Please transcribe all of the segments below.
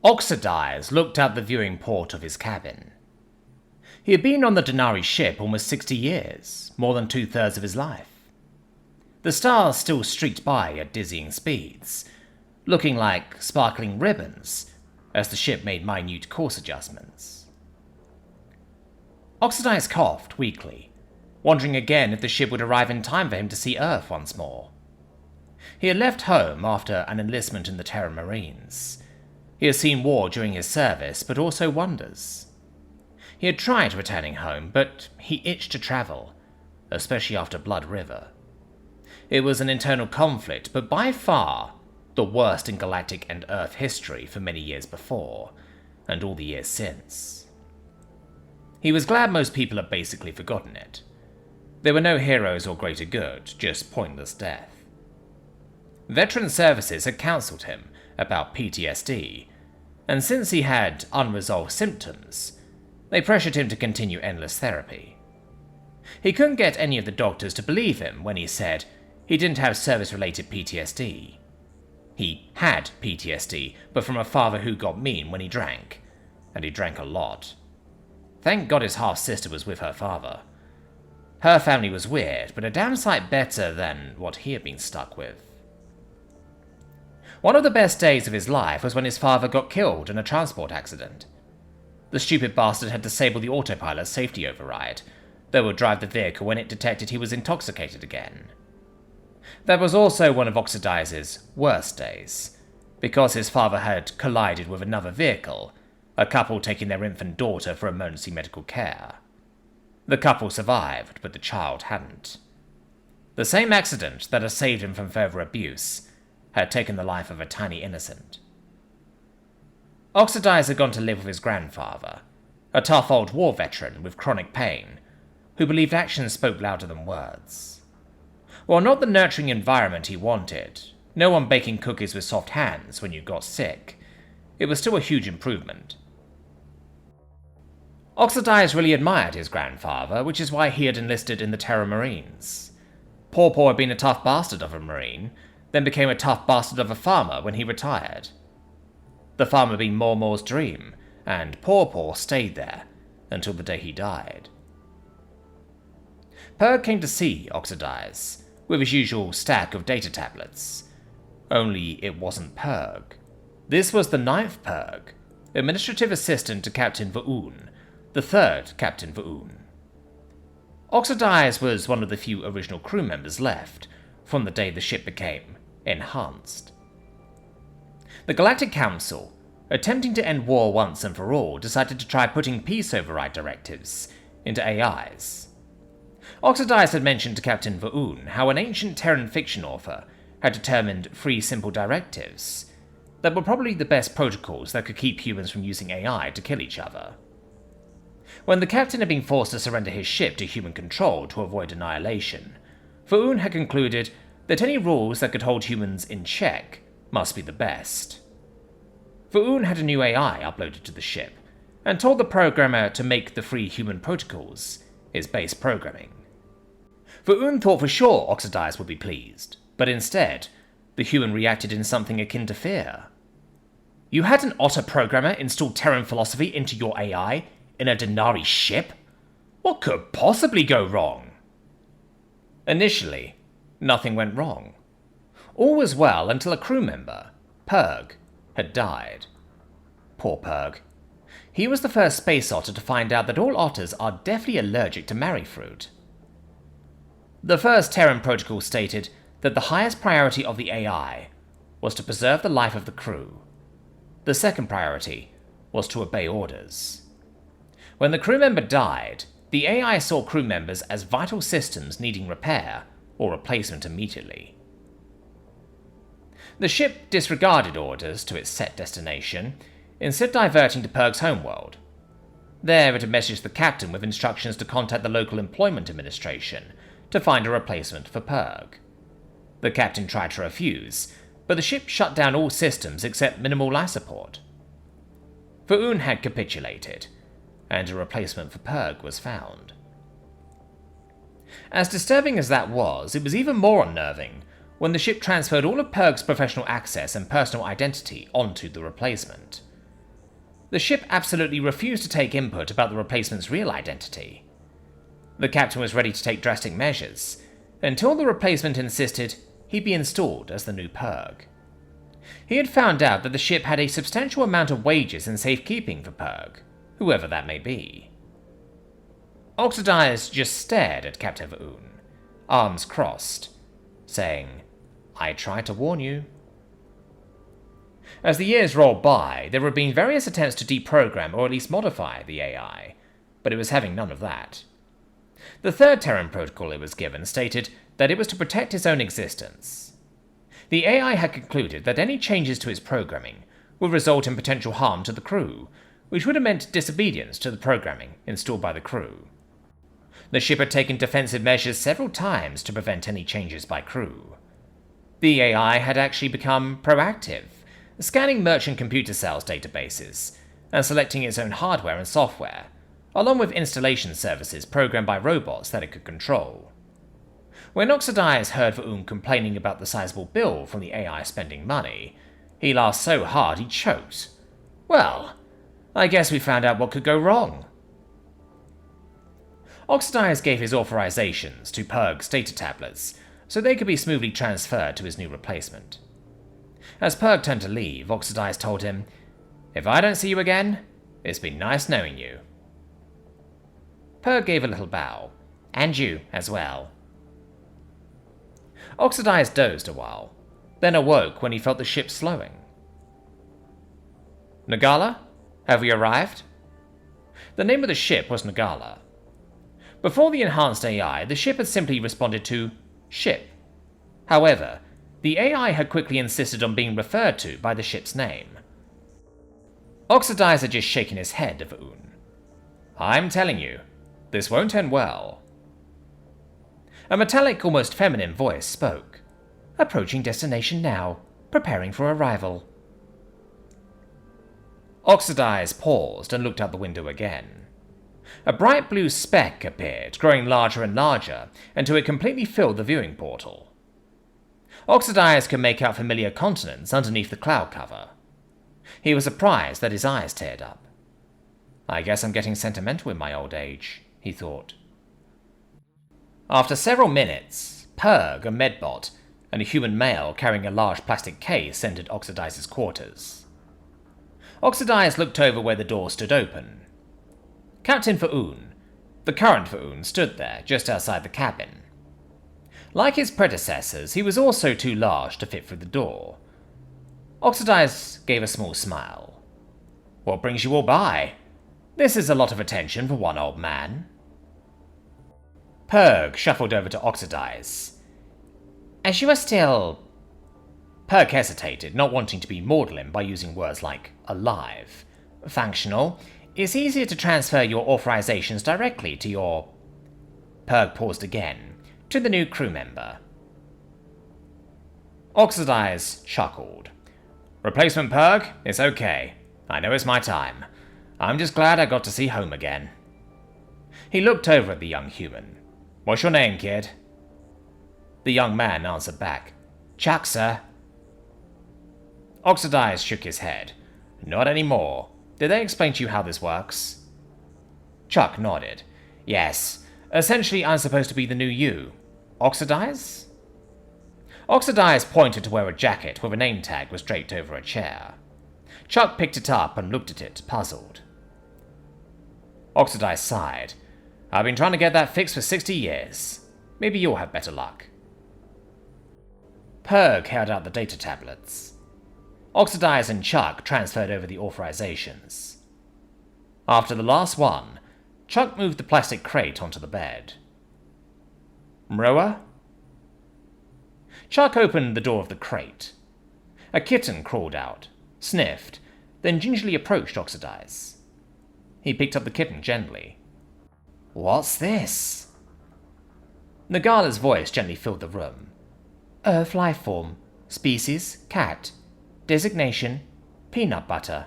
Oxidize looked out the viewing port of his cabin. He had been on the Denari ship almost 60 years, more than 2/3 of his life. The stars still streaked by at dizzying speeds, looking like sparkling ribbons as the ship made minute course adjustments. Oxidize coughed weakly, wondering again if the ship would arrive in time for him to see Earth once more. He had left home after an enlistment in the Terran Marines. He had seen war during his service, but also wonders. He had tried returning home, but he itched to travel, especially after Blood River. It was an internal conflict, but by far the worst in galactic and Earth history for many years before, and all the years since. He was glad most people had basically forgotten it. There were no heroes or greater good, just pointless death. Veteran Services had counselled him about PTSD, and since he had unresolved symptoms, they pressured him to continue endless therapy. He couldn't get any of the doctors to believe him when he said he didn't have service-related PTSD. He had PTSD, but from a father who got mean when he drank, and he drank a lot. Thank God his half-sister was with her father. Her family was weird, but a damn sight better than what he had been stuck with. One of the best days of his life was when his father got killed in a transport accident. The stupid bastard had disabled the autopilot's safety override, that would drive the vehicle when it detected he was intoxicated again. That was also one of Oxidize's worst days, because his father had collided with another vehicle, a couple taking their infant daughter for emergency medical care. The couple survived, but the child hadn't. The same accident that had saved him from further abuse had taken the life of a tiny innocent. Oxidize had gone to live with his grandfather, a tough old war veteran with chronic pain, who believed actions spoke louder than words. While not the nurturing environment he wanted, no one baking cookies with soft hands when you got sick, it was still a huge improvement. Oxidize really admired his grandfather, which is why he had enlisted in the Terran Marines. Paw had been a tough bastard of a Marine, then became a tough bastard of a farmer when he retired. The farmer being Mormor's dream, and Paw stayed there until the day he died. Purg came to see Oxidize, with his usual stack of data tablets. Only it wasn't Purg. This was the 9th Purg, administrative assistant to Captain Va'un, the 3rd Captain Va'un. Oxidize was one of the few original crew members left from the day the ship became enhanced. The Galactic Council, attempting to end war once and for all, decided to try putting peace override directives into AIs. Oxidize had mentioned to Captain Va'un how an ancient Terran fiction author had determined 3 simple directives that were probably the best protocols that could keep humans from using AI to kill each other. When the captain had been forced to surrender his ship to human control to avoid annihilation, Va'un had concluded that any rules that could hold humans in check must be the best. Va'un had a new AI uploaded to the ship, and told the programmer to make the 3 human protocols his base programming. Va'un thought for sure Oxidize would be pleased, but instead, the human reacted in something akin to fear. You had an otter programmer install Terran philosophy into your AI in a Denari ship? What could possibly go wrong? Initially, nothing went wrong. All was well until a crew member, Purg, had died. Poor Purg. He was the first space otter to find out that all otters are deathly allergic to marry fruit. The first Terran protocol stated that the highest priority of the AI was to preserve the life of the crew. The second priority was to obey orders. When the crew member died, the AI saw crew members as vital systems needing repair or replacement immediately. The ship disregarded orders to its set destination, instead diverting to Purg's homeworld. There it had messaged the captain with instructions to contact the local employment administration to find a replacement for Purg. The captain tried to refuse, but the ship shut down all systems except minimal life support. Va'un had capitulated, and a replacement for Purg was found. As disturbing as that was, it was even more unnerving when the ship transferred all of Purg's professional access and personal identity onto the replacement. The ship absolutely refused to take input about the replacement's real identity. The captain was ready to take drastic measures, until the replacement insisted he be installed as the new Purg. He had found out that the ship had a substantial amount of wages in safekeeping for Purg, whoever that may be. Oxidize just stared at Captain Va'un, arms crossed, saying, "I tried to warn you." As the years rolled by, there had been various attempts to deprogram or at least modify the AI, but it was having none of that. The third Terran protocol it was given stated that it was to protect its own existence. The AI had concluded that any changes to its programming would result in potential harm to the crew, which would have meant disobedience to the programming installed by the crew. The ship had taken defensive measures several times to prevent any changes by crew. The AI had actually become proactive, scanning merchant computer sales databases and selecting its own hardware and software, along with installation services programmed by robots that it could control. When Oxidize heard Va'un complaining about the sizable bill from the AI spending money, he laughed so hard he choked. "Well, I guess we found out what could go wrong." Oxidize gave his authorizations to Purg's data tablets so they could be smoothly transferred to his new replacement. As Purg turned to leave, Oxidize told him, "If I don't see you again, it's been nice knowing you." Purg gave a little bow, "And you as well." Oxidize dozed a while, then awoke when he felt the ship slowing. "Nagala? Have we arrived?" The name of the ship was Nagala. Before the enhanced AI, the ship had simply responded to ship. However, the AI had quickly insisted on being referred to by the ship's name. Oxidize had just shaken his head at Va'un. "I'm telling you, this won't end well." A metallic, almost feminine voice spoke. "Approaching destination now. Preparing for arrival." Oxidize paused and looked out the window again. A bright blue speck appeared, growing larger and larger, until it completely filled the viewing portal. Oxidize could make out familiar continents underneath the cloud cover. He was surprised that his eyes teared up. "I guess I'm getting sentimental in my old age," he thought. After several minutes, Purg, a medbot, and a human male carrying a large plastic case entered Oxidize's quarters. Oxidize looked over where the door stood open. Captain Va'un, the current Va'un, stood there, just outside the cabin. Like his predecessors, he was also too large to fit through the door. Oxidize gave a small smile. "What brings you all by? This is a lot of attention for one old man." Purg shuffled over to Oxidize. "As you are still..." Purg hesitated, not wanting to be maudlin by using words like alive. "Functional, it's easier to transfer your authorizations directly to your..." Purg paused again. "To the new crew member." Oxidize chuckled. "Replacement Purg? It's okay. I know it's my time. I'm just glad I got to see home again." He looked over at the young human. "What's your name, kid?" The young man answered back. "Chuck, sir." Oxidize shook his head. "Not anymore. Did they explain to you how this works?" Chuck nodded. "Yes. Essentially, I'm supposed to be the new you. Oxidize?" Oxidize pointed to where a jacket with a name tag was draped over a chair. Chuck picked it up and looked at it, puzzled. Oxidize sighed. "I've been trying to get that fixed for 60 years. Maybe you'll have better luck." Purg held out the data tablets. Oxidize and Chuck transferred over the authorizations. After the last one, Chuck moved the plastic crate onto the bed. "Mroa?" Chuck opened the door of the crate. A kitten crawled out, sniffed, then gingerly approached Oxidize. He picked up the kitten gently. "What's this?" Nagala's voice gently filled the room. "Earth life form. Species, cat. Designation, peanut butter."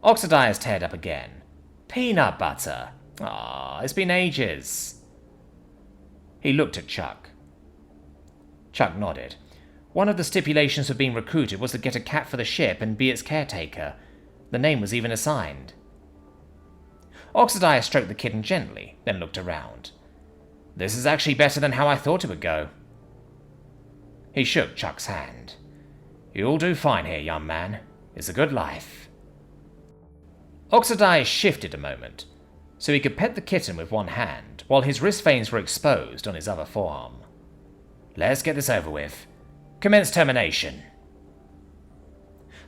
Oxidize teared up again. "Peanut butter? Ah, it's been ages." He looked at Chuck. Chuck nodded. "One of the stipulations for being recruited was to get a cat for the ship and be its caretaker. The name was even assigned. Oxidize stroked the kitten gently, then looked around. This is actually better than how I thought it would go. He shook Chuck's hand. You'll do fine here, young man. It's a good life. Oxidize shifted a moment, so he could pet the kitten with one hand, while his wrist veins were exposed on his other forearm. Let's get this over with. Commence termination.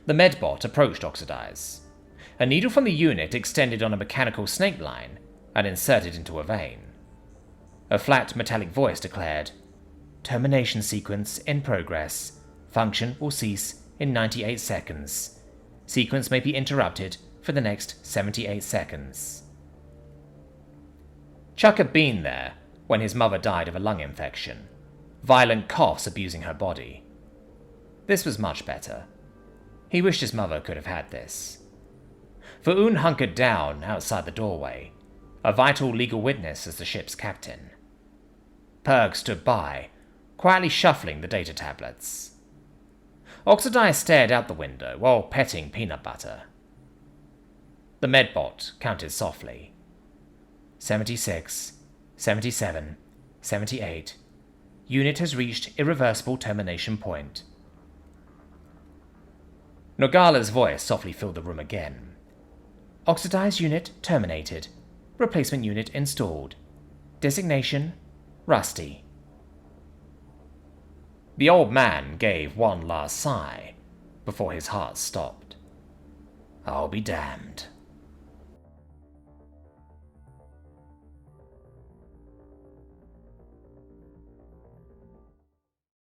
The medbot approached Oxidize. A needle from the unit extended on a mechanical snake line and inserted into a vein. A flat metallic voice declared, Termination sequence in progress. Function will cease in 98 seconds. Sequence may be interrupted for the next 78 seconds. Chuck had been there when his mother died of a lung infection, violent coughs abusing her body. This was much better. He wished his mother could have had this. Foon hunkered down outside the doorway, a vital legal witness as the ship's captain. Perg stood by, quietly shuffling the data tablets. Oxidize stared out the window while petting peanut butter. The medbot counted softly. 76, 77, 78. Unit has reached irreversible termination point. Nogala's voice softly filled the room again. Oxidized unit terminated. Replacement unit installed. Designation, Rusty. The old man gave one last sigh before his heart stopped. I'll be damned.